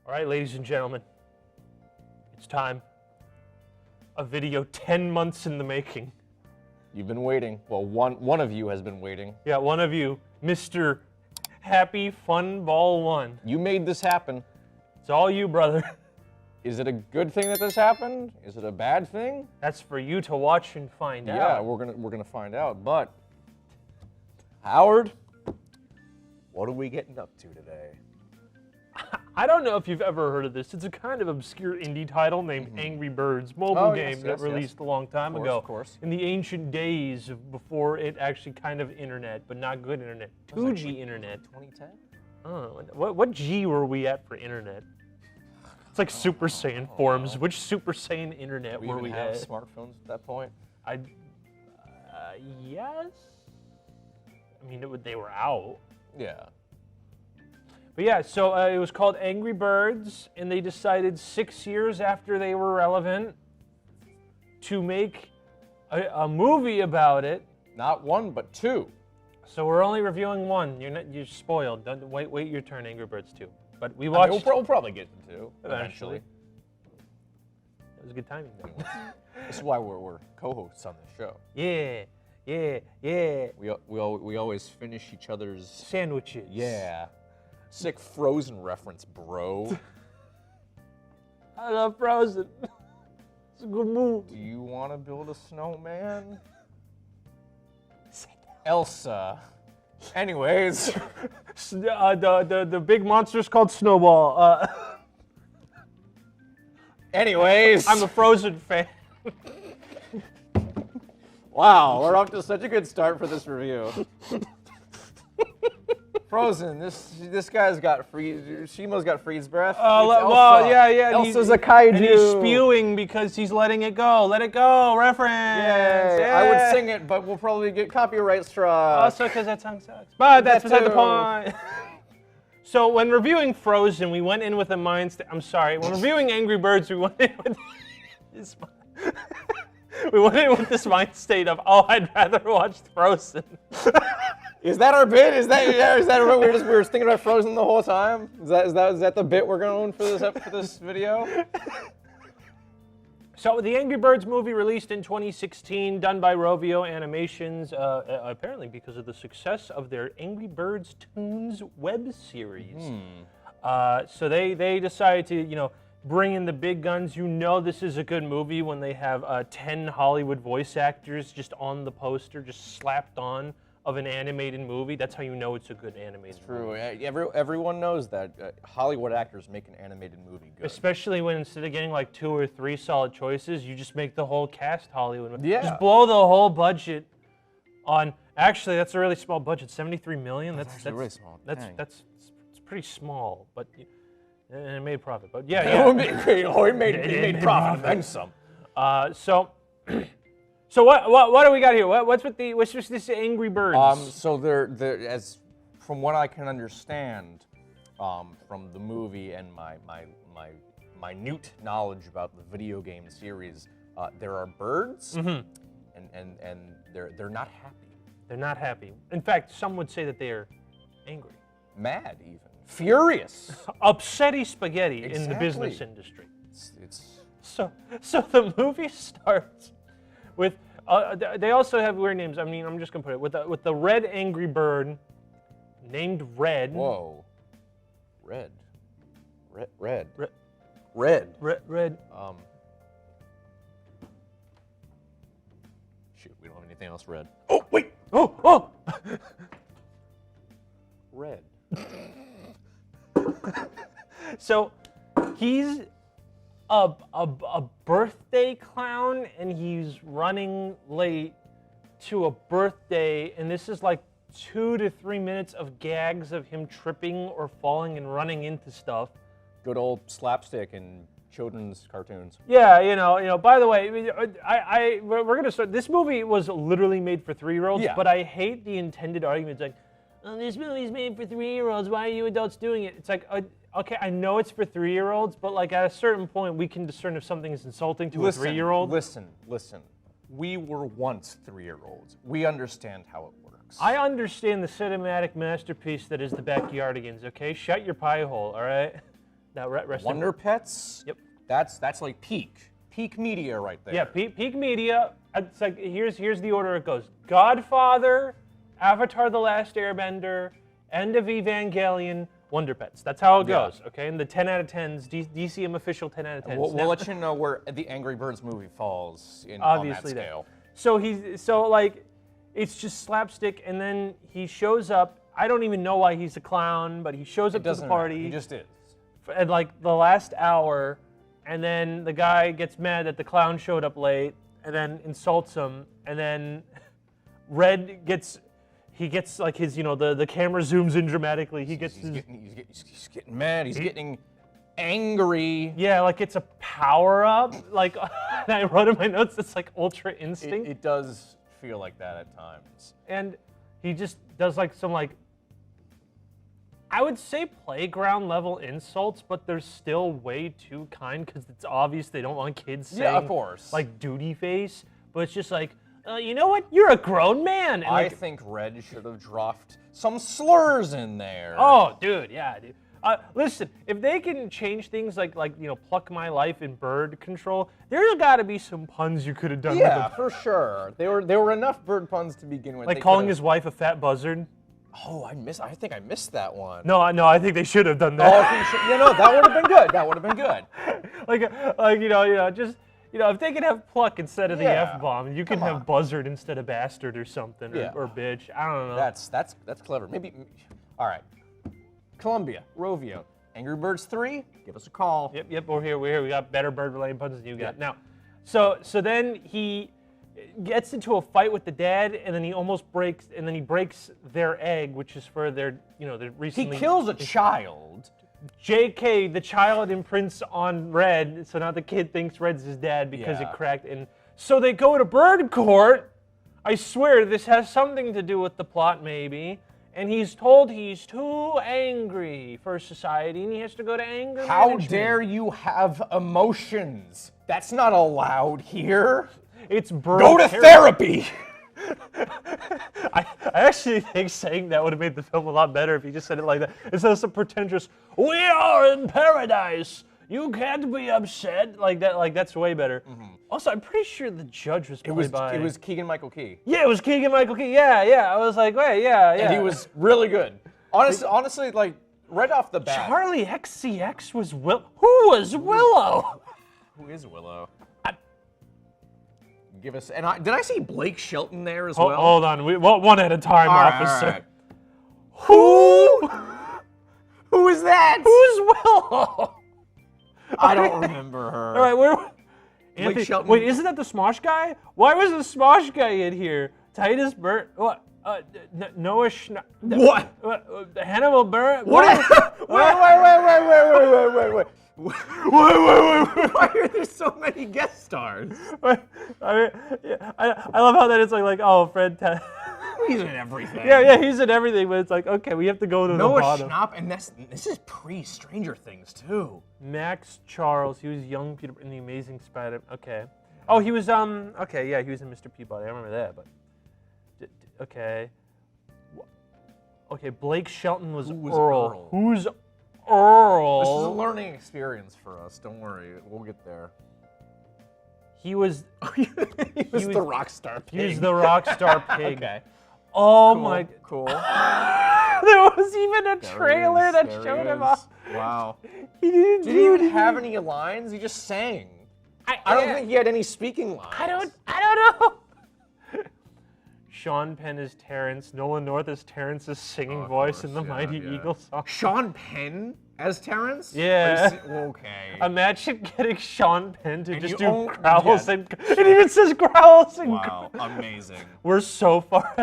All right, ladies and gentlemen, it's time. A video 10 months in the making. You've been waiting. Well, one of you has been waiting. Yeah, one of you, Mr. Happy Fun Ball 1. You made this happen. It's all you, brother. Is it a good thing that this happened? Is it a bad thing? That's for you to watch and find out. Yeah, we're gonna find out. But Howard, what are we getting up to today? I don't know if you've ever heard of this. It's a kind of obscure indie title named Angry Birds, mobile game that released a long time ago. Of course. In the ancient days before it actually kind of internet, but not good internet. 2G internet. 2010? Oh, what G were we at for internet? It's like Super Saiyan forums. Which Super Saiyan internet were we have at? smartphones at that point? Yes. I mean, they were out. Yeah. But yeah, so it was called Angry Birds, and they decided 6 years after they were relevant to make a movie about it. Not one, but two. So we're only reviewing one. You're spoiled. Wait your turn, Angry Birds 2. But we watched. We'll probably get to two eventually. That was good timing. Though. This is why we're co-hosts on this show. Yeah. We always finish each other's Sandwiches. Yeah. Sick Frozen reference, bro. I love Frozen. It's a good movie. Do you want to build a snowman? Elsa. Anyways. The big monster's called Snowball. Anyways. I'm a Frozen fan. Wow, we're off to such a good start for this review. Frozen, this guy's got Shimo's got freeze breath. Well, yeah. Elsa's a kaiju. And he's spewing because he's letting it go. Let it go, reference. Yay. I would sing it, but we'll probably get copyright struck. Also because that song sucks. But that's beside the point. So when reviewing Frozen, we went in with a mindset. I'm sorry. When reviewing Angry Birds, we went in with this. We went in with this mind state of, oh, I'd rather watch Frozen. Is that our bit? Is that what we were thinking about Frozen the whole time? Is that the bit we're going for this video? So the Angry Birds movie released in 2016, done by Rovio Animations, apparently because of the success of their Angry Birds Toons web series. So they decided to, bring in the big guns. This is a good movie when they have 10 Hollywood voice actors just on the poster, just slapped on of an animated movie. That's how you know it's a good animated movie. True. Everyone knows that Hollywood actors make an animated movie good. Especially when instead of getting like 2 or 3 solid choices, you just make the whole cast Hollywood. Yeah. Just blow the whole budget on. Actually, that's a really small budget. $73 million. That's really small. It's pretty small, but and it made profit. But yeah. It made profit and some. So what do we got here? What's with this Angry Birds? So they're as from what I can understand, from the movie and my minute knowledge about the video game series, there are birds, and they're not happy. They're not happy. In fact, some would say that they are angry, mad, even furious, upsetty spaghetti in the business industry. So the movie starts with, they also have weird names. I mean, I'm just gonna put it with the red angry bird, named Red. Whoa, red. Shoot, we don't have anything else red. Oh wait. Oh. Red. So he's a birthday clown, and he's running late to a birthday, and this is like 2 to 3 minutes of gags of him tripping or falling and running into stuff. Good old slapstick in children's cartoons. Yeah, by the way, we're gonna start. This movie was literally made for 3-year-olds, but I hate the intended arguments like, oh, this movie's made for 3-year-olds. Why are you adults doing it? It's like, okay, I know it's for 3-year-olds, but like at a certain point, we can discern if something is insulting to a 3-year-old. Listen. We were once 3-year-olds. We understand how it works. I understand the cinematic masterpiece that is the Backyardigans. Okay, shut your pie hole. All right. Now, rest in Wonder Pets. Yep. That's like peak media right there. Yeah, peak media. It's like here's the order it goes: Godfather, Avatar: The Last Airbender, End of Evangelion, Wonder Pets. That's how it goes. Okay, and the 10 out of 10s, DCM official 10 out of 10s. We'll let you know where the Angry Birds movie falls Obviously on that scale. So like, it's just slapstick, and then he shows up. I don't even know why he's a clown, but he shows up to the party. Matter. He just is. At like the last hour, and then the guy gets mad that the clown showed up late, and then insults him, and then Red gets like his, the camera zooms in dramatically. He's getting mad. He's getting angry. Yeah, like it's a power up. Like I wrote in my notes, it's like Ultra Instinct. It does feel like that at times. And he just does like some like, I would say playground level insults, but they're still way too kind because it's obvious they don't want kids saying, of course, like duty face. But it's just like, you know what? You're a grown man. And I think Red should have dropped some slurs in there. Oh, dude, yeah, dude. Listen, if they can change things like pluck my life in bird control, there's got to be some puns you could have done. Yeah, with them. for sure. There were enough bird puns to begin with. Like calling his wife a fat buzzard. Oh, I think I missed that one. No, I think they should have done that. Oh, that would have been good. That would have been good. Just if they could have pluck instead of the F-bomb, you can have buzzard instead of bastard or something, or bitch. I don't know. That's clever. Maybe. All right. Columbia, Rovio, Angry Birds 3. Give us a call. Yep. We're here. We got better bird-related puns than you got. Now, so then he gets into a fight with the dad, and then he breaks their egg, which is for their recently. He kills a child. JK, the child imprints on Red, so now the kid thinks Red's his dad because it cracked. And so they go to bird court. I swear this has something to do with the plot, maybe. And he's told he's too angry for society, and he has to go to anger management. How dare you have emotions? That's not allowed here. It's bird. Go to therapy. I actually think saying that would have made the film a lot better if he just said it like that. Instead of some pretentious, "We are in paradise. You can't be upset." Like that. Like that's way better. Mm-hmm. Also, I'm pretty sure the judge was played by. It was Keegan-Michael Key. Yeah, it was Keegan-Michael Key. Yeah. I was like, wait, yeah. And he was really good. Honestly, like right off the bat. Charlie XCX was Will. Who was Willow? Who is Willow? Give us. And did I see Blake Shelton there as well? Hold on, one at a time, officer. All right. Who is that? Who's Willow? I don't remember her. All right, where? Blake Shelton. Wait, isn't that the Smosh guy? Why was the Smosh guy in here? Titus Burr? What? Noah What? Hannibal Burr? What? Wait. Wait. Why are there so many guest stars? I love how that it's like Fred. He's in everything. Yeah, he's in everything, but it's like, okay, we have to go to the bottom. Noah Schnapp, and this is pre-Stranger Things too. Max Charles, he was young Peter in The Amazing Spider. Okay. Oh, he was Okay, yeah, he was in Mr. Peabody. I remember that, but okay. Okay, Blake Shelton was Earl. Who's Earl? This is a learning experience for us. Don't worry, we'll get there. He was. he was the rock star pig. He was the rock star pig. Okay. Oh cool, my. Cool. There was even a trailer that showed him off. Wow. He didn't even have any lines. He just sang. I don't think he had any speaking lines. I don't know. Sean Penn is Terrence. Nolan North is Terrence's singing voice in the Mighty Eagle song. Sean Penn as Terrence? Yeah. Okay. Imagine getting Sean Penn to just do growls and it even says growls and wow, amazing. We're so far.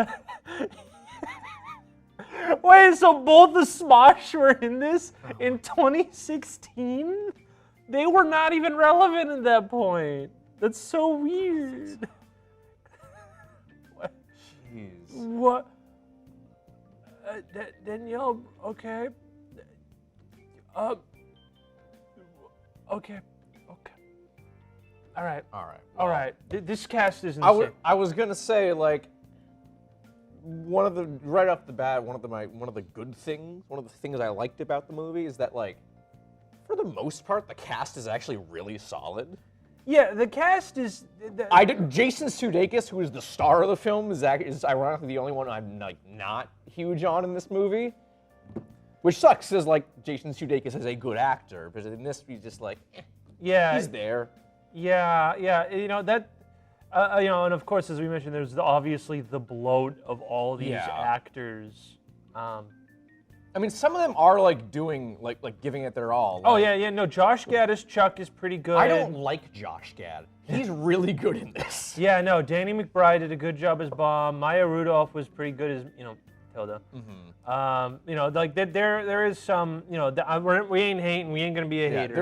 Wait, so both the Smosh were in this in 2016? They were not even relevant at that point. That's so weird. What? Danielle, okay. Okay. All right. All right. This cast is insane. I was gonna say like right off the bat, one of the good things, one of the things I liked about the movie is that like for the most part, the cast is actually really solid. Yeah, the cast is. Jason Sudeikis, who is the star of the film, is ironically the only one I'm like not huge on in this movie, which sucks. Because like Jason Sudeikis is a good actor, but in this he's just like, yeah, he's there. Yeah. You know that. And of course, as we mentioned, there's obviously the bloat of all these actors. I mean, some of them are like doing like giving it their all. Oh yeah. No, Josh Gad as Chuck is pretty good. I don't like Josh Gad. He's really good in this. Yeah, no, Danny McBride did a good job as Bomb. Maya Rudolph was pretty good as Tilda. Like there is some, we ain't hating, we ain't gonna be a hater.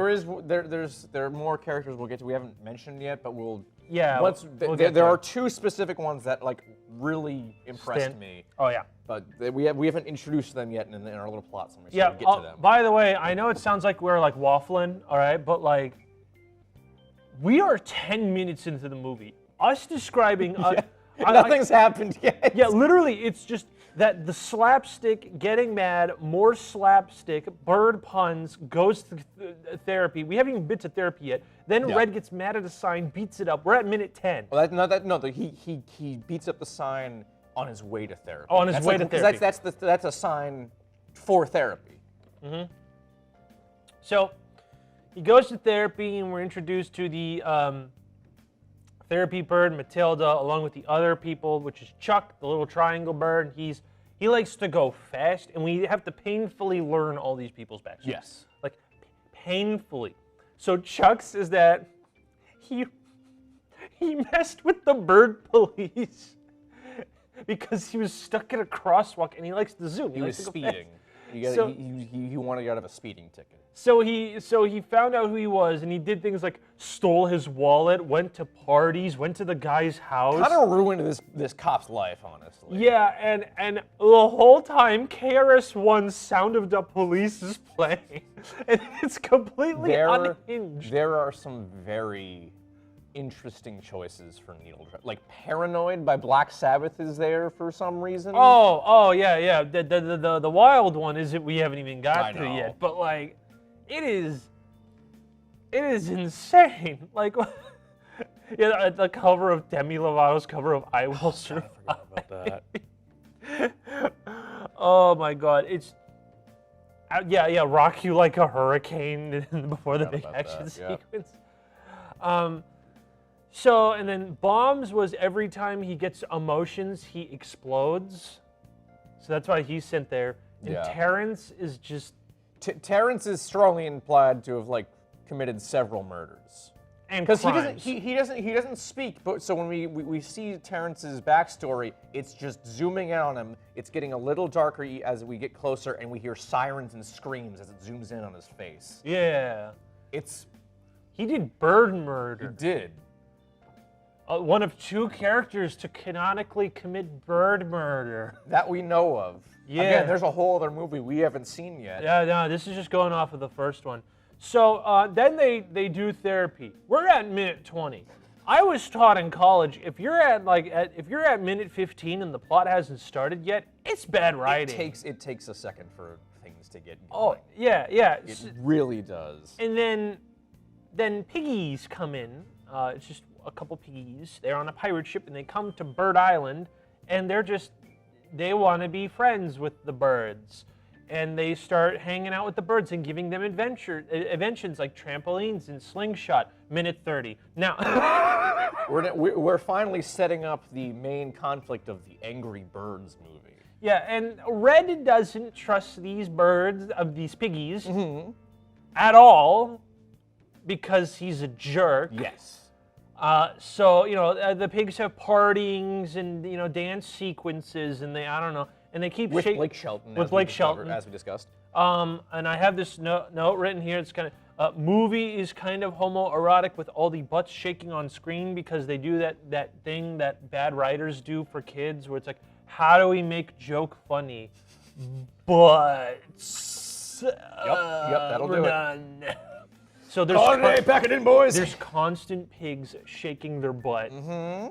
There are more characters we'll get to. We haven't mentioned yet, but we'll. Yeah. There are two specific ones that like really impressed me. Oh yeah. But we haven't introduced them yet in our little plot summary. So we'll get to them. By the way, I know it sounds like we're like waffling, all right, but like we are 10 minutes into the movie. Us describing nothing's happened yet. Yeah, literally, it's just that the slapstick, getting mad, more slapstick, bird puns, goes to therapy. We haven't even been to therapy yet. Then Red gets mad at a sign, beats it up. We're at minute 10. Well, he beats up the sign on his way to therapy. Oh, on his way to therapy. That's a sign for therapy. Mm-hmm. So he goes to therapy, and we're introduced to the therapy bird, Matilda, along with the other people, which is Chuck, the little triangle bird. He likes to go fast, and we have to painfully learn all these people's backstories. Yes. Like, painfully. So Chuck says that he messed with the bird police because he was stuck at a crosswalk, and he likes to zoom. He was speeding. He wanted to get out of a speeding ticket. So he found out who he was, and he did things like stole his wallet, went to parties, went to the guy's house. Kind of ruined this cop's life, honestly. Yeah, and the whole time KRS-One Sound of the Police is playing, and it's completely unhinged. There are some very interesting choices for needle drop. Like Paranoid by Black Sabbath is there for some reason. Oh yeah. The wild one is we haven't even got to yet. But like, it is insane. Like, the cover of Demi Lovato's cover of I Will Survive. I forgot about that. Oh my God, it's rock you like a hurricane before the big action sequence. So, and then Bombs was every time he gets emotions, he explodes. So that's why he's sent there. And Terrence is just... Terrence is strongly implied to have, like, committed several murders. And crimes. He doesn't speak, but so when we see Terrence's backstory, it's just zooming in on him. It's getting a little darker as we get closer, and we hear sirens and screams as it zooms in on his face. Yeah. He did bird murder. He did. One of two characters to canonically commit bird murder. That we know of. Yeah. Again, there's a whole other movie we haven't seen yet. Yeah, no, this is just going off of the first one. So then they do therapy. We're at minute 20. I was taught in college, if you're at minute 15 and the plot hasn't started yet, it's bad writing. It takes a second for things to get going. Oh, yeah. It really does. And then piggies come in. It's just a couple piggies. They're on a pirate ship, and they come to Bird Island, and they want to be friends with the birds. And they start hanging out with the birds and giving them inventions like trampolines and slingshot. Minute 30. Now, we're finally setting up the main conflict of the Angry Birds movie. Yeah, and Red doesn't trust these birds, these piggies, at all, because he's a jerk. Yes. So the pigs have partyings and dance sequences, and they keep with Blake Shelton. With Blake Shelton, as we discussed. And I have this note written here. It's kind of movie is kind of homoerotic with all the butts shaking on screen because they do that thing that bad writers do for kids, where it's like, how do we make joke funny? Butts. Yep, that'll do it. So there's pack it in, boys. There's constant pigs shaking their butt. Mm-hmm.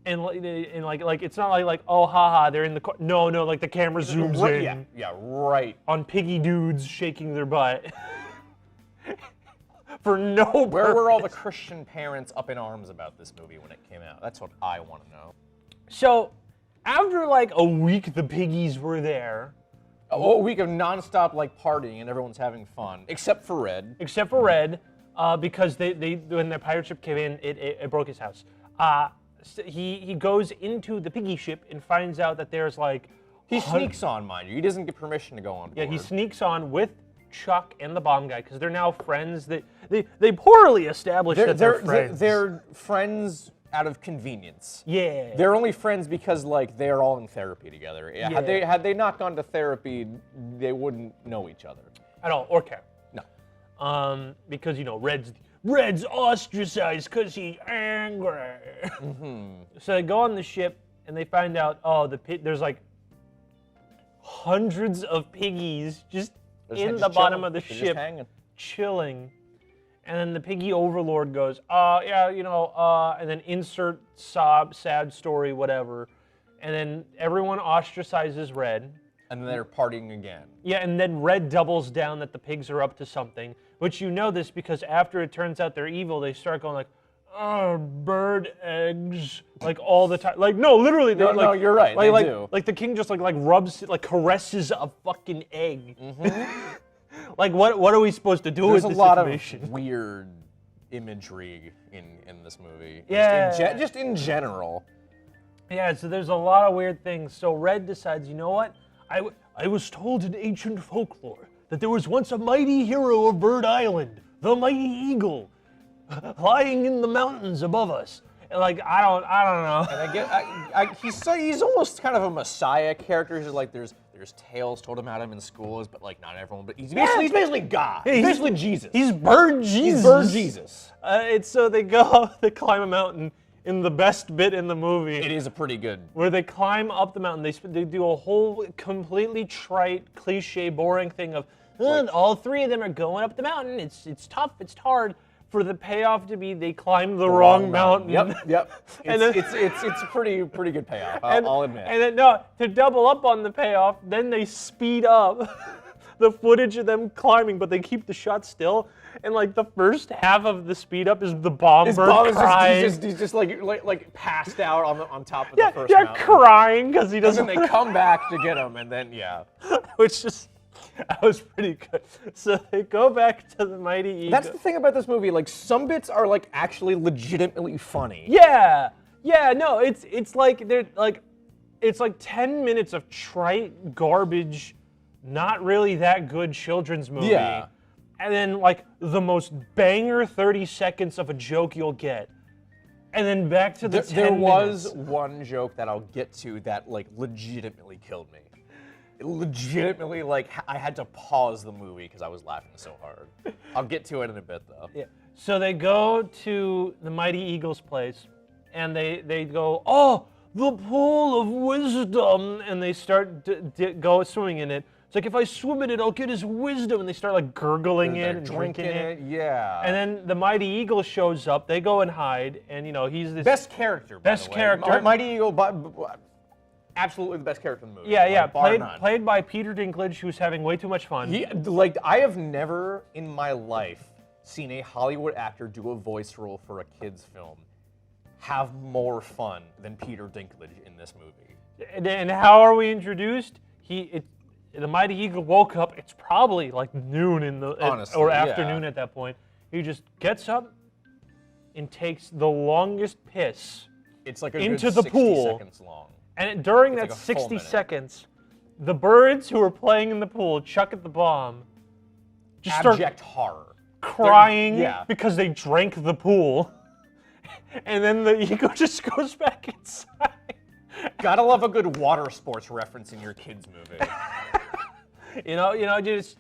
And like it's not like oh haha they're in the car. No, like the camera zooms in. Yeah, right. On piggy dudes shaking their butt. for no purpose. Where were all the Christian parents up in arms about this movie when it came out? That's what I want to know. So, after like a week, the piggies were there. A week of nonstop like partying and everyone's having fun, except for Red. Except for Red, because when the pirate ship came in, it broke his house. So he goes into the piggy ship and finds out that there's like... He sneaks on, mind you. He doesn't get permission to go on board. Yeah, he sneaks on with Chuck and the bomb guy, because they're now friends. They poorly established that they're friends. They're friends out of convenience. Yeah. They're only friends because like they're all in therapy together. Yeah. Had they not gone to therapy, they wouldn't know each other. At all, or care. No. Because, you know, Red's ostracized because he's angry. So they go on the ship, and they find out, there's like hundreds of piggies just in the bottom of the ship, chilling. And then the piggy overlord goes, and then insert sad story, whatever. And then everyone ostracizes Red. And then they're partying again. Yeah, and then Red doubles down that the pigs are up to something. Which you know this because after it turns out they're evil, they start going like, bird eggs, like all the time. Like, no, literally. No, you're right, they do. Like the king just like rubs, like caresses a fucking egg. Like, what are we supposed to do with this information? There's a lot of weird imagery in this movie. Yeah. Just in general. Yeah, so there's a lot of weird things. So Red decides, you know what? I was told in ancient folklore that there was once a mighty hero of Bird Island, the mighty eagle, lying in the mountains above us. And like, I don't know. And he's almost kind of a messiah character. He's like, there's tales told about him in schools, but like not everyone. But he's basically God. He's basically Jesus. He's Bird Jesus. He's Bird Jesus. So they go, they climb a mountain in the best bit in the movie. It is a pretty good. Where they climb up the mountain. They do a whole completely trite, cliche, boring thing of, all three of them are going up the mountain. It's tough. It's hard. For the payoff to be they climbed the wrong mountain. Yep. It's a pretty good payoff. I'll admit. And then to double up on the payoff, then they speed up the footage of them climbing, but they keep the shot still. And like the first half of the speed up is the bomb bird crying. He's just like passed out on top of the first mountain. Yeah, crying because he doesn't. And then they come back to get him, and then which just. That was pretty good. So they go back to the mighty eagle. That's the thing about this movie. Like some bits are like actually legitimately funny. Yeah. No, it's like they're like, it's like 10 minutes of trite garbage, not really that good children's movie. Yeah. And then like the most banger 30 seconds of a joke you'll get. And then back to the 10 There was minutes. one joke that I'll get to that like legitimately killed me. Legitimately, like, I had to pause the movie because I was laughing so hard. I'll get to it in a bit, though. Yeah. So they go to the mighty eagle's place, and they go, oh, the pool of wisdom, and they start go swimming in it. It's like, if I swim in it, I'll get his wisdom, and they start like gurgling it and drinking it. Yeah. And then the mighty eagle shows up. They go and hide, and he's this best character. Best character. Mighty Eagle. Absolutely the best character in the movie. Yeah. Played by Peter Dinklage, who's having way too much fun. I have never in my life seen a Hollywood actor do a voice role for a kid's film have more fun than Peter Dinklage in this movie. And how are we introduced? The mighty eagle woke up. It's probably like noon or afternoon at that point. He just gets up and takes the longest piss. It's like a into good the 60 pool. seconds long. And during It's that like a full 60 minute. seconds, the birds who are playing in the pool, Chuck at the bomb, just Abject start horror. crying because they drank the pool. And then the eagle just goes back inside. Gotta love a good water sports reference in your kids' movie. Just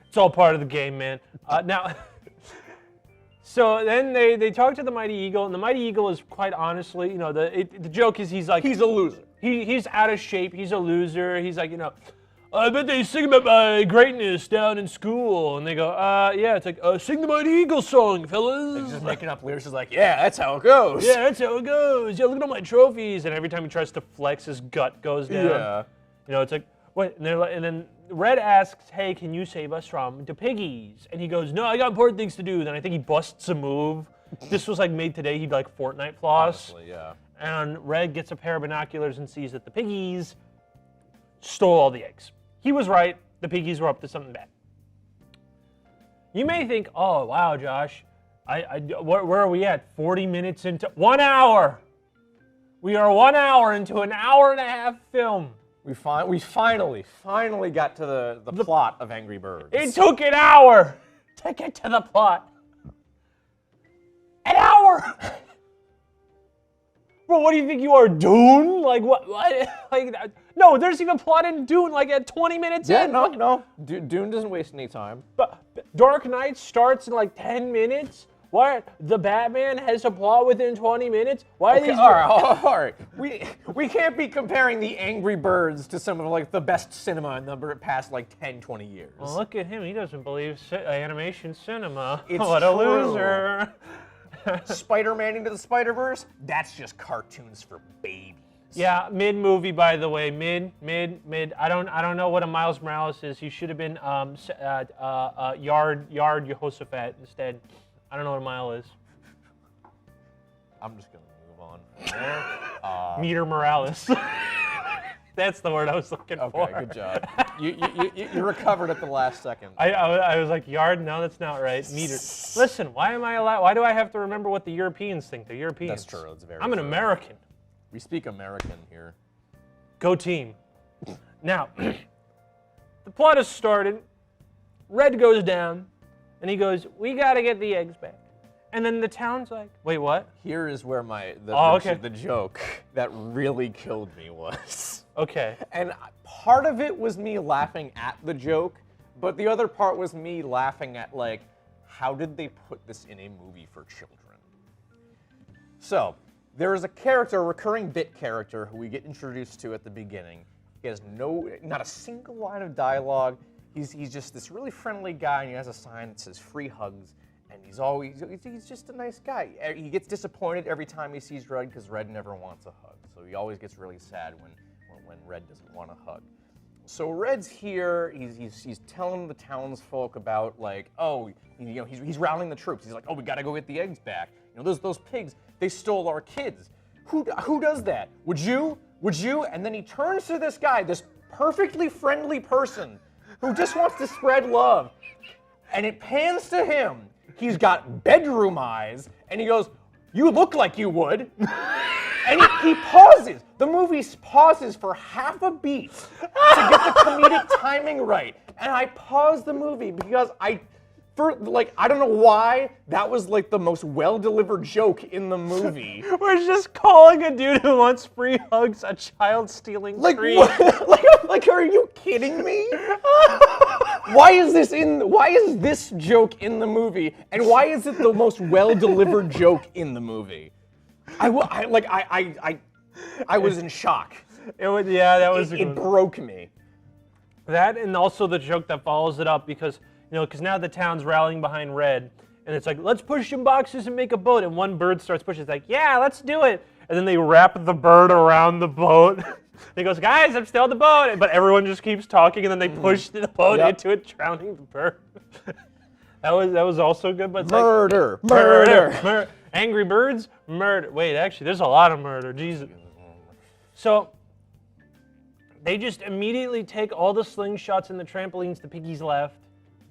it's all part of the game, man. Now, so then they talk to the mighty eagle, and the mighty eagle is quite honestly, the joke is he's like He's a loser. He's out of shape. He's a loser. He's like, I bet they sing about my greatness down in school, and they go, yeah, it's like, sing the mighty eagle song, fellas. He's just making up lyrics. He's like, yeah, that's how it goes. Yeah, that's how it goes. Yeah, look at all my trophies. And every time he tries to flex, his gut goes down. Yeah. It's like, What? And then Red asks, "Hey, can you save us from the piggies?" And he goes, "No, I got important things to do." Then I think he busts a move. This was like made today. He'd like Fortnite floss. Honestly, yeah. And Red gets a pair of binoculars and sees that the piggies stole all the eggs. He was right. The piggies were up to something bad. You may think, "Oh, wow, Josh, where are we at? 40 minutes into 1 hour. We are 1 hour into an hour-and-a-half film. We finally got to the plot of Angry Birds. It took an hour to get to the plot. An hour. Bro, what do you think you are, Dune? Like what? Like that? No, there's even plot in Dune like at 20 minutes Yeah, in. no. Dune doesn't waste any time. But Dark Knight starts in like 10 minutes. Why? The Batman has a plot within 20 minutes? Why are these? All right. We can't be comparing the Angry Birds to some of like the best cinema in the past like 10, 20 years. Well, look at him. He doesn't believe animation cinema. It's what a true. loser. Spider-Man Into the Spider-Verse, that's just cartoons for babies. Yeah, mid-movie, by the way. Mid. I don't know what a Miles Morales is. He should have been Yard Jehoshaphat instead. I don't know what a mile is. I'm just gonna move on from there. Meter Morales. That's the word I was looking for. Okay, good job. You recovered at the last second. I was like, yard? No, that's not right. Meter. Listen, why am I allowed? Why do I have to remember what the Europeans think? They're Europeans. That's true. It's very. I'm an true. American. We speak American here. Go team. Now, the plot has started. Red goes down, and he goes, "We got to get the eggs back." And then the town's like, "Wait, what?" Here is where the joke that really killed me was. Okay. And part of it was me laughing at the joke, but the other part was me laughing at, like, how did they put this in a movie for children? So, there is a character, a recurring bit character, who we get introduced to at the beginning. He has not a single line of dialogue. He's just this really friendly guy, and he has a sign that says free hugs, and he's just a nice guy. He gets disappointed every time he sees Red because Red never wants a hug. So he always gets really sad when Red doesn't want a hug. So Red's here, he's telling the townsfolk about, like, oh, he's rallying the troops. He's like, oh, we gotta go get the eggs back. Those pigs, they stole our kids. Who does that? Would you? And then he turns to this guy, this perfectly friendly person who just wants to spread love. And it pans to him. He's got bedroom eyes, and he goes, "You look like you would." And he pauses. The movie pauses for half a beat to get the comedic timing right. And I paused the movie because I don't know why, that was like the most well-delivered joke in the movie. We're just calling a dude who wants free hugs a child stealing tree. Like, are you kidding me? Why is this joke in the movie? And why is it the most well-delivered joke in the movie? I was in shock. It broke me. That, and also the joke that follows it up, because now the town's rallying behind Red, and it's like, let's push some boxes and make a boat, and one bird starts pushing. It's like, yeah, let's do it. And then they wrap the bird around the boat. He goes, guys, I'm still on the boat. But everyone just keeps talking, and then they push the boat into it, drowning the bird. That was also good, but it's murder. Angry Birds, murder. Wait, actually, there's a lot of murder. Jesus. So they just immediately take all the slingshots and the trampolines the piggies left.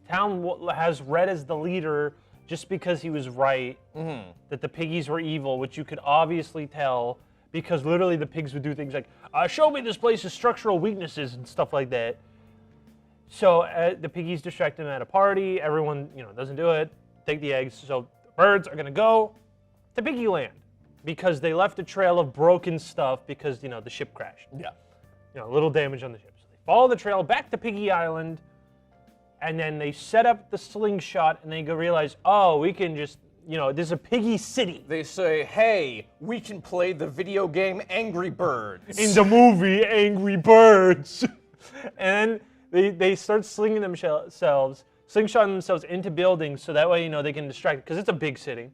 Town has Red as the leader just because he was right that the piggies were evil, which you could obviously tell because literally the pigs would do things like, show me this place's structural weaknesses and stuff like that. So the piggies distract them at a party. Everyone, doesn't do it. Take the eggs. So the birds are going to go to Piggy Land because they left a trail of broken stuff because, the ship crashed. Yeah. A little damage on the ship. So they follow the trail back to Piggy Island, and then they set up the slingshot, and they realize, oh, we can just, there's a piggy city. They say, hey, we can play the video game Angry Birds. In the movie Angry Birds. And they start slingshotting themselves into buildings so that way, they can distract, because it's a big city.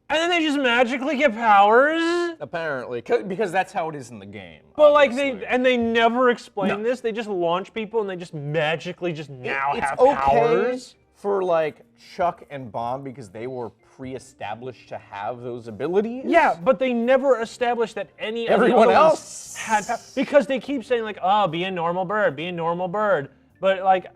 And then they just magically get powers? Apparently, because that's how it is in the game. But obviously. they never explain this. They just launch people and they just magically just now have okay powers. For like Chuck and Bomb because they were pre-established to have those abilities. Yeah, but they never established that everyone else had powers. Because they keep saying like, oh, be a normal bird, be a normal bird. But like,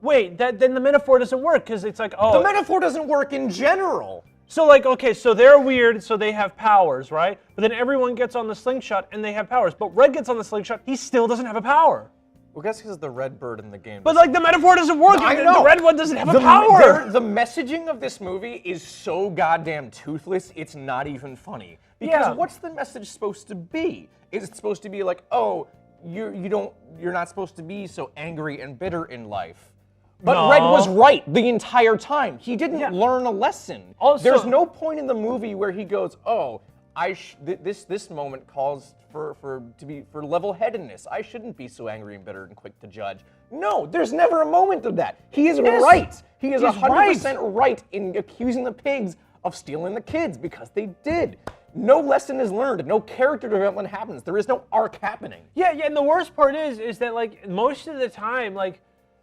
wait, then the metaphor doesn't work because it's like, oh. The metaphor doesn't work in general. So like, okay, so they're weird, so they have powers, right? But then everyone gets on the slingshot and they have powers. But Red gets on the slingshot, he still doesn't have a power. Well, guess because the red bird in the game. But like the metaphor doesn't work. I know. The red one doesn't have a power. The messaging of this movie is so goddamn toothless. It's not even funny. Because what's the message supposed to be? Is it supposed to be like, oh, you're not supposed to be so angry and bitter in life? But Red was right the entire time. He didn't learn a lesson. Also, there's no point in the movie where he goes, oh, this moment calls for level-headedness. I shouldn't be so angry and bitter and quick to judge. No, there's never a moment of that. He is right. He is 100% right in accusing the pigs of stealing the kids because they did. No lesson is learned. No character development happens. There is no arc happening. Yeah, and the worst part is that like most of the time, like,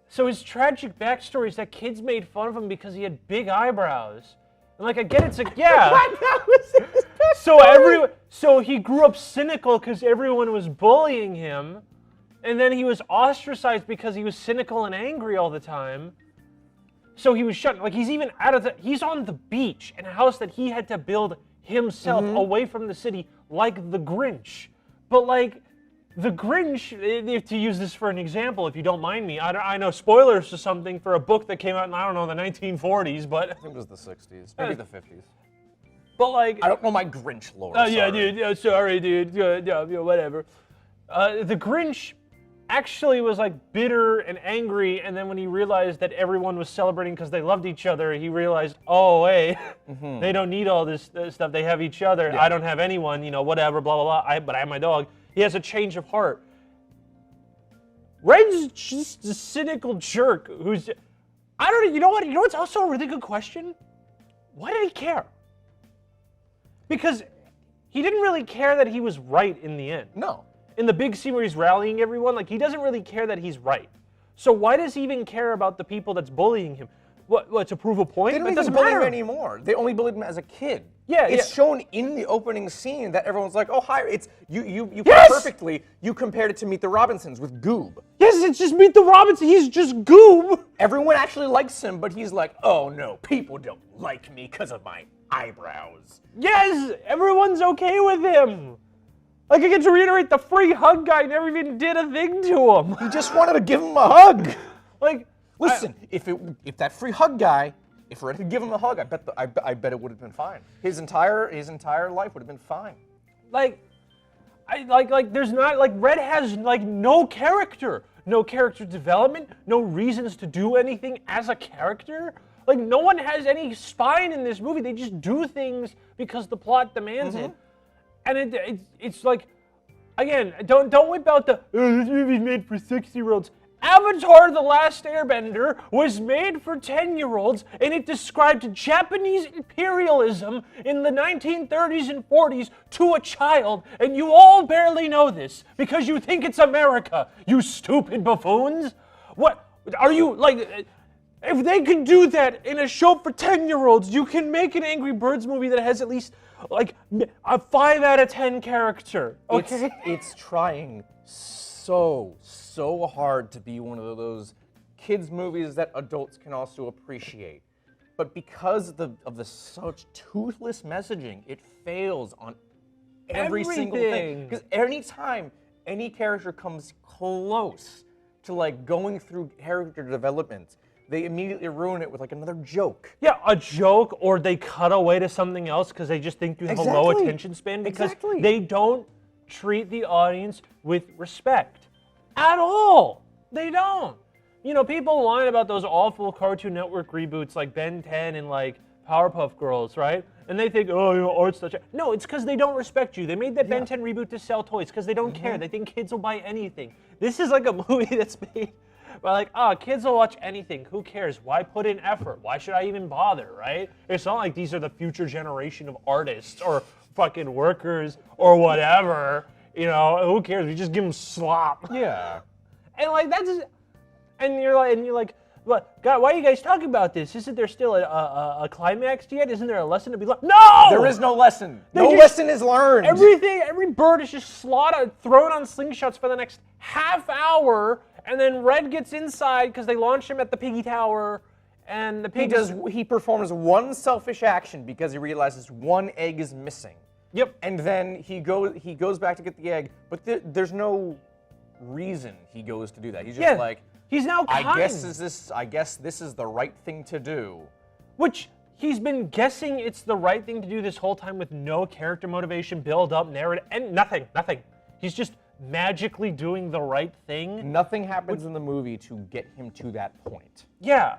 so his tragic backstory is that kids made fun of him because he had big eyebrows. And like I get it's like so he grew up cynical because everyone was bullying him, and then he was ostracized because he was cynical and angry all the time. So he was shut. Like he's on the beach in a house that he had to build himself away from the city, like the Grinch. But like the Grinch, to use this for an example, if you don't mind me, I know spoilers to something for a book that came out in, I don't know, the 1940s, but... I think it was the 60s, maybe the 50s. But like... I don't know my Grinch lore, yeah, dude, yeah, sorry, dude, yeah, whatever. The Grinch actually was like bitter and angry, and then when he realized that everyone was celebrating because they loved each other, he realized, oh, wait, they don't need all this stuff, they have each other, I don't have anyone, whatever, blah, blah, blah, but I have my dog. He has a change of heart. Red's just a cynical jerk who's... I don't know, you know what? You know what's also a really good question? Why did he care? Because he didn't really care that he was right in the end. No. In the big scene where he's rallying everyone, like, he doesn't really care that he's right. So why does he even care about the people that's bullying him? What, to prove a point? They don't even bully him anymore. They only bullied him as a kid. Yeah, it's shown in the opening scene that everyone's like, "Oh, hi!" It's you perfectly. You compared it to Meet the Robinsons with Goob. Yes, it's just Meet the Robinsons. He's just Goob. Everyone actually likes him, but he's like, "Oh no, people don't like me because of my eyebrows." Yes, everyone's okay with him. Like I get to reiterate, the free hug guy never even did a thing to him. He just wanted to give him a hug. Like, listen, if that free hug guy. If Red had given him a hug, I bet it would have been fine. His entire life would have been fine. Like there's not like Red has like no character development, no reasons to do anything as a character. Like no one has any spine in this movie. They just do things because the plot demands it. And it's like, again, don't whip out the this movie's made for 6-year-olds. Avatar: The Last Airbender was made for 10-year-olds, and it described Japanese imperialism in the 1930s and 40s to a child, and you all barely know this because you think it's America, you stupid buffoons. What are you, like, if they could do that in a show for 10-year-olds, you can make an Angry Birds movie that has at least, like, a 5 out of 10 character, okay? It's trying so hard to be one of those kids movies that adults can also appreciate. But because of the such toothless messaging, it fails on every single thing. Because anytime any character comes close to like going through character development, they immediately ruin it with like another joke. Yeah, a joke, or they cut away to something else because they just think you have a low attention span because they don't treat the audience with respect at all. They don't. You know, people whine about those awful Cartoon Network reboots like Ben 10 and like Powerpuff Girls, right? And they think, oh, you know, art's such a... No, it's because they don't respect you. They made that Ben 10 reboot to sell toys because they don't care. They think kids will buy anything. This is like a movie that's made But like, oh, kids will watch anything. Who cares? Why put in effort? Why should I even bother, right? It's not like these are the future generation of artists or fucking workers or whatever. You know, who cares? We just give them slop. Yeah. And like that's, and you're like, what? God, why are you guys talking about this? Isn't there still a climax yet? Isn't there a lesson to be learned? No! There is no lesson. No lesson is learned. Every bird is just slaughtered, thrown on slingshots for the next half hour, and then Red gets inside because they launch him at the piggy tower, and the pig He performs one selfish action because he realizes one egg is missing. Yep. And then he goes back to get the egg, but there's no reason he goes to do that. He's just like, he's now kind. I guess this is the right thing to do. Which he's been guessing it's the right thing to do this whole time with no character motivation, build up, narrative, and nothing. He's just magically doing the right thing. Nothing happens in the movie to get him to that point. Yeah.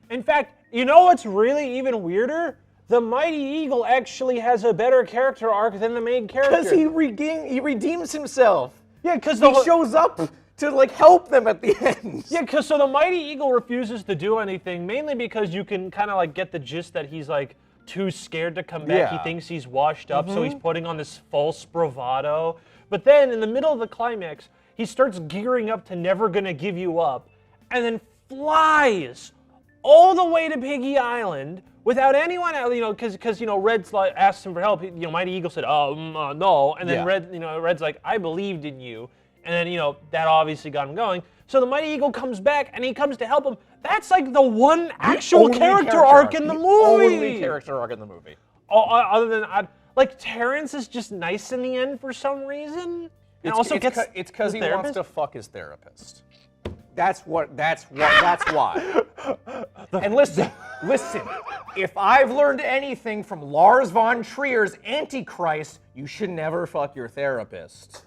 In fact, you know what's really even weirder? The Mighty Eagle actually has a better character arc than the main character. Because he redeems himself. Yeah, because he shows up to like help them at the end. Yeah, because so the Mighty Eagle refuses to do anything, mainly because you can kind of like get the gist that he's like too scared to come back. Yeah. He thinks he's washed up, so he's putting on this false bravado. But then in the middle of the climax, he starts gearing up to never gonna give you up, and then flies all the way to Piggy Island without anyone, because Red's like asked him for help. Mighty Eagle said, no, and then Red's like, I believed in you, and then that obviously got him going. So the Mighty Eagle comes back and he comes to help him. That's like the one actual character arc in the movie. Only character arc in the movie. Other than like Terrence is just nice in the end for some reason. And It's because he wants to fuck his therapist. That's why. And listen. If I've learned anything from Lars von Trier's Antichrist, you should never fuck your therapist.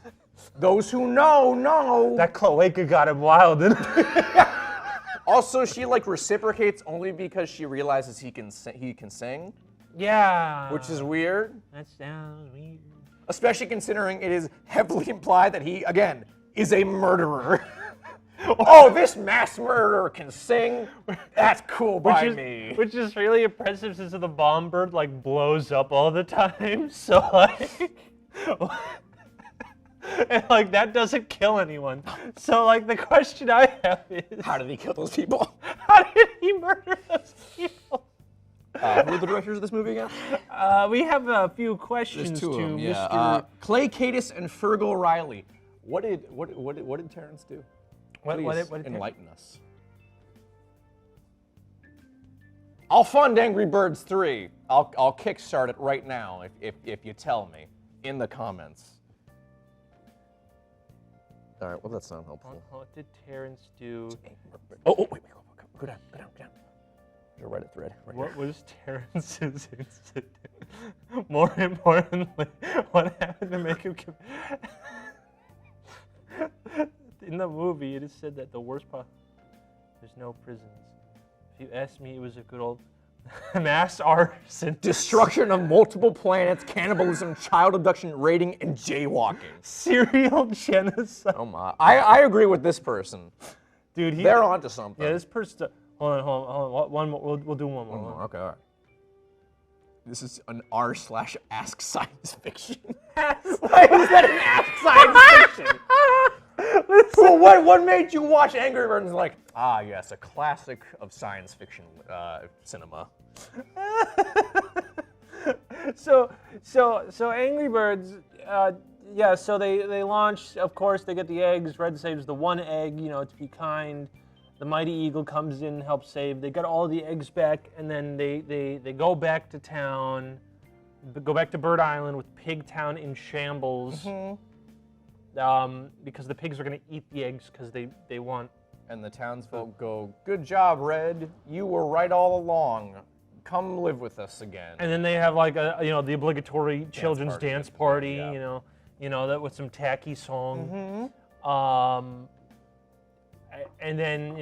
Those who know. That cloaca got him wild, didn't it? Also, she like reciprocates only because she realizes he can sing. Yeah. Which is weird. That sounds weird. Especially considering it is heavily implied that he, again, is a murderer. Oh, this mass murderer can sing? That's cool by me. Which is really impressive since the bomb bird like blows up all the time. So like, and like that doesn't kill anyone. So like the question I have is, how did he kill those people? How did he murder those people? Who are the directors of this movie again? We have a few questions. There's two of them, Mr. yeah. Clay Cadis and Fergal Riley. What did Terrence do? Please enlighten us. I'll fund Angry Birds 3. I'll kickstart it right now if you tell me in the comments. All right, well that's not helpful. What did Terrence do? Oh, wait, go down. There's a Reddit thread right What here. was Terrence's incident? More importantly, what happened to make him? In the movie, it is said that the worst part, there's no prisons. If you ask me, it was a good old mass arson. Destruction of multiple planets, cannibalism, child abduction, raiding, and jaywalking. Serial genocide. Oh my. I agree with this person. Dude, they're onto something. Yeah, this person. Hold on. One more. We'll do one more. One more. Okay, all right. This is an r/ask science fiction. Why is that an ask science fiction? Well, what made you watch Angry Birds? Like, yes, a classic of science fiction cinema. So Angry Birds, so they launch, of course, they get the eggs. Red saves the one egg, to be kind. The Mighty Eagle comes in and helps save. They got all the eggs back, and then they go back to town, go back to Bird Island with Pigtown in shambles. Mm-hmm. Because the pigs are going to eat the eggs because they want. And the townsfolk go, good job, Red. You were right all along. Come live with us again. And then they have like the obligatory children's dance party, yeah. That with some tacky song. Mm-hmm. And then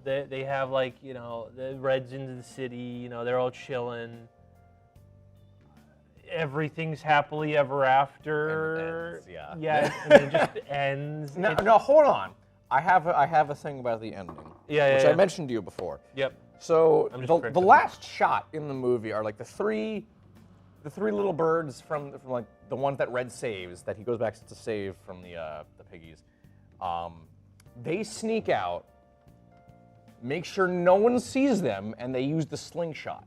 they have like the Reds into the city. They're all chilling. Everything's happily ever after. And it ends, Yeah, and it just ends. No, hold on. I have a thing about the ending. Yeah, which yeah. I mentioned to you before. Yep. So I'm just the correcting last shot in the movie are like the three little birds from like the ones that Red saves, that he goes back to save from the piggies. They sneak out, make sure no one sees them, and they use the slingshot.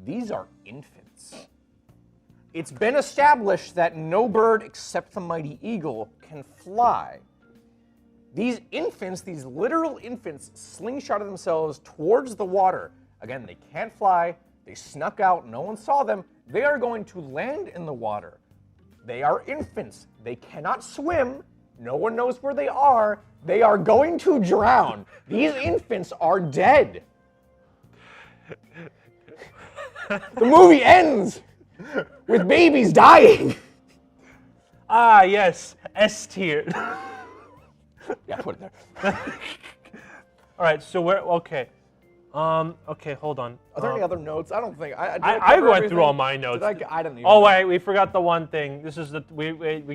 These are infants. It's been established that no bird except the mighty eagle can fly. These infants, these literal infants, slingshotted themselves towards the water. Again, they can't fly. They snuck out. No one saw them. They are going to land in the water. They are infants. They cannot swim. No one knows where they are. They are going to drown. These infants are dead. The movie ends with babies dying. Ah, yes, S tier. Yeah, put it there. All right, so we're okay. Okay, hold on. Are there any other notes? I don't think. I went through all my notes. I didn't even. Oh wait, we forgot the one thing. This is the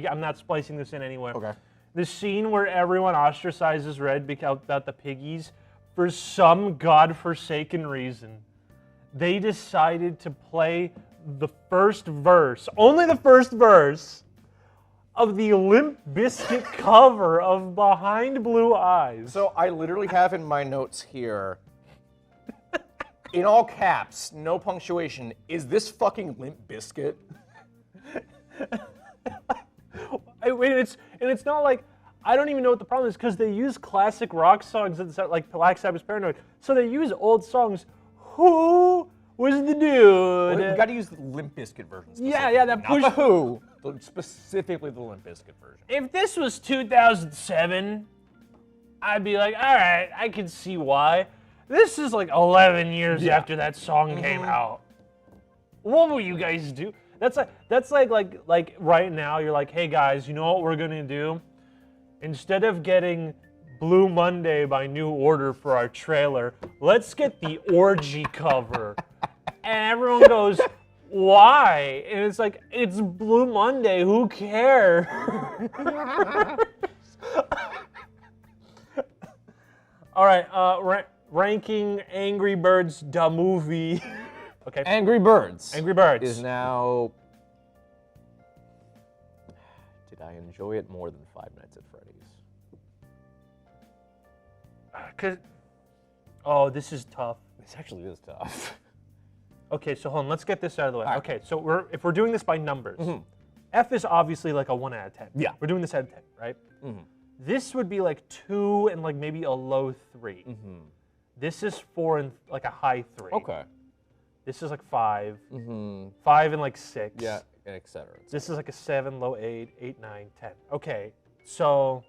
I'm not splicing this in anywhere. Okay. The scene where everyone ostracizes Red about the piggies, for some godforsaken reason, they decided to play the first verse, only the first verse, of the Limp Bizkit cover of Behind Blue Eyes. So I literally have in my notes here, in all caps, no punctuation, is this fucking Limp Bizkit? It's not like, I don't even know what the problem is, because they use classic rock songs like Black Sabbath's Paranoid. So they use old songs. Who was the dude? Well, you got to use the Limp Bizkit version. Yeah, that not the Who, specifically the Limp Bizkit version. If this was 2007, I'd be like, all right, I can see why. This is like 11 years after that song came out. What will you guys do? That's like right now you're like, hey guys, you know what we're gonna do? Instead of getting Blue Monday by New Order for our trailer, let's get the Orgy cover. And everyone goes, why? And it's like, it's Blue Monday, who cares? All right, ranking Angry Birds the movie. Okay. Angry Birds. Angry Birds is now. Did I enjoy it more than Five Nights at Freddy's? This is tough. This actually is tough. Okay, so hold on. Let's get this out of the way. Right. Okay, so if we're doing this by numbers, F is obviously like a 1 out of 10. Yeah. We're doing this out of 10, right? This would be like 2 and like maybe a low 3. This is 4 and like a high 3. Okay. This is like 5. 5 and like 6. Yeah, and etc. This is like a 7, low 8, 8, 9, 10. Okay, so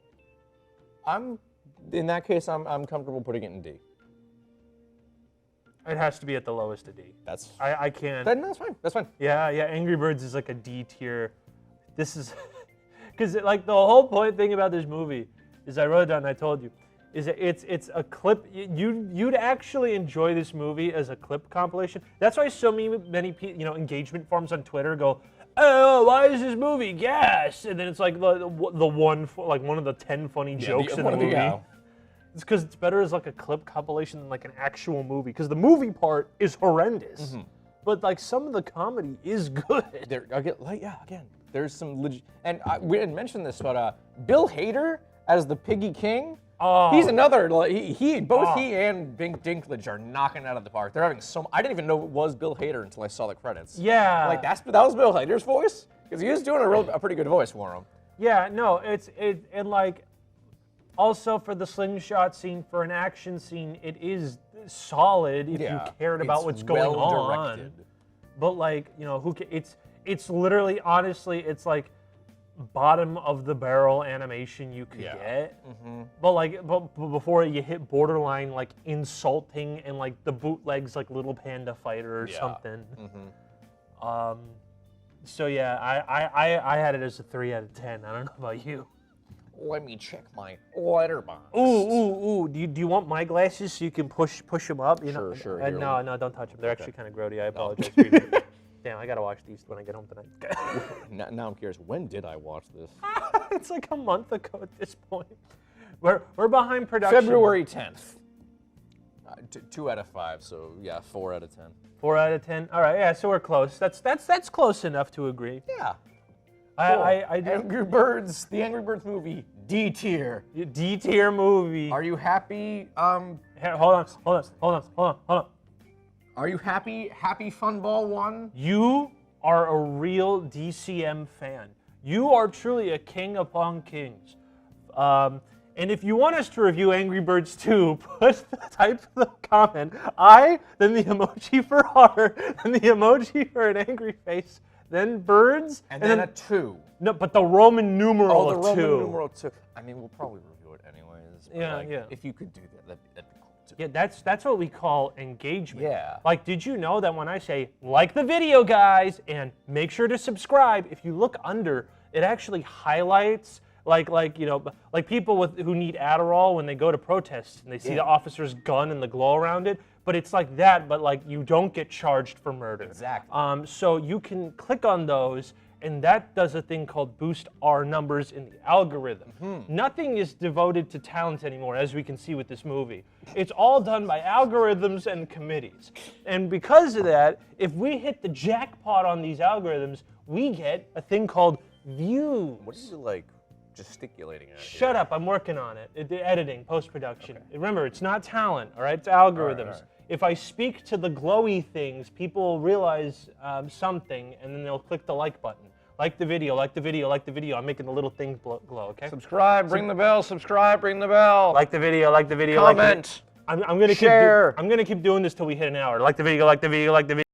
in that case, I'm comfortable putting it in D. it has to be at the lowest of D. That's I can't. That's fine. That's fine. Yeah, Angry Birds is like a D tier. This is because like the whole thing about this movie is I wrote it down and I told you is that it's a clip. You'd actually enjoy this movie as a clip compilation. That's why so many engagement forums on Twitter go, oh, why is this movie gas? And then it's like the one of the 10 funny jokes in the movie. It's because it's better as like a clip compilation than like an actual movie. Because the movie part is horrendous, but like some of the comedy is good. Again, there's some legit. And we didn't mention this, but Bill Hader as the Piggy King. He's another. Like, he and Bink Dinklage are knocking it out of the park. They're having I didn't even know it was Bill Hader until I saw the credits. Yeah, like that was Bill Hader's voice, because he was doing a pretty good voice for him. Yeah, no, and like also for the slingshot scene, for an action scene, it is solid if you cared about what's going on. But like it's literally honestly it's like bottom of the barrel animation you could get, but before you hit borderline like insulting and like the bootlegs like Little Panda Fighter or something. So yeah, I had it as a 3 out of 10. I don't know about you. Let me check my letterbox. Ooh. Do you want my glasses so you can push them up? Sure. No, don't touch them. They're actually kind of grody. I apologize. Damn, I gotta watch these when I get home tonight. Now I'm curious. When did I watch this? It's like a month ago at this point. We're behind production. February 10th. 2 out of 5, so yeah, 4 out of 10. 4 out of 10. All right, yeah, so we're close. That's close enough to agree. Yeah. I do. Angry Birds, the Angry Birds movie, D tier. D tier movie. Are you happy? Here, hold on. Are you happy? Happy Funball won? You are a real DCM fan. You are truly a king upon kings. And if you want us to review Angry Birds 2, type the comment then the emoji for heart, then the emoji for an angry face, then birds, and then a 2. No, but the Roman numeral 2. Oh, the Roman numeral 2. I mean, we'll probably review it anyways. Yeah. If you could do that, that'd be cool too. Yeah, that's what we call engagement. Yeah. Like, did you know that when I say, like the video, guys, and make sure to subscribe, if you look under, it actually highlights, like people who need Adderall when they go to protests and they see the officer's gun and the glow around it. But it's like that, but like you don't get charged for murder. Exactly. So you can click on those, and that does a thing called boost our numbers in the algorithm. Nothing is devoted to talent anymore, as we can see with this movie. It's all done by algorithms and committees. And because of that, if we hit the jackpot on these algorithms, we get a thing called views. What are you like gesticulating at? Shut up, I'm working on it. The editing, post-production. Okay. Remember, it's not talent, all right? It's algorithms. All right. If I speak to the glowy things, people will realize something, and then they'll click the like button. Like the video, like the video, like the video. I'm making the little thing glow, okay? Subscribe, ring the bell, subscribe, ring the bell. Like the video, like the video. Comment. I'm gonna share. I'm gonna keep doing this till we hit an hour. Like the video, like the video, like the video.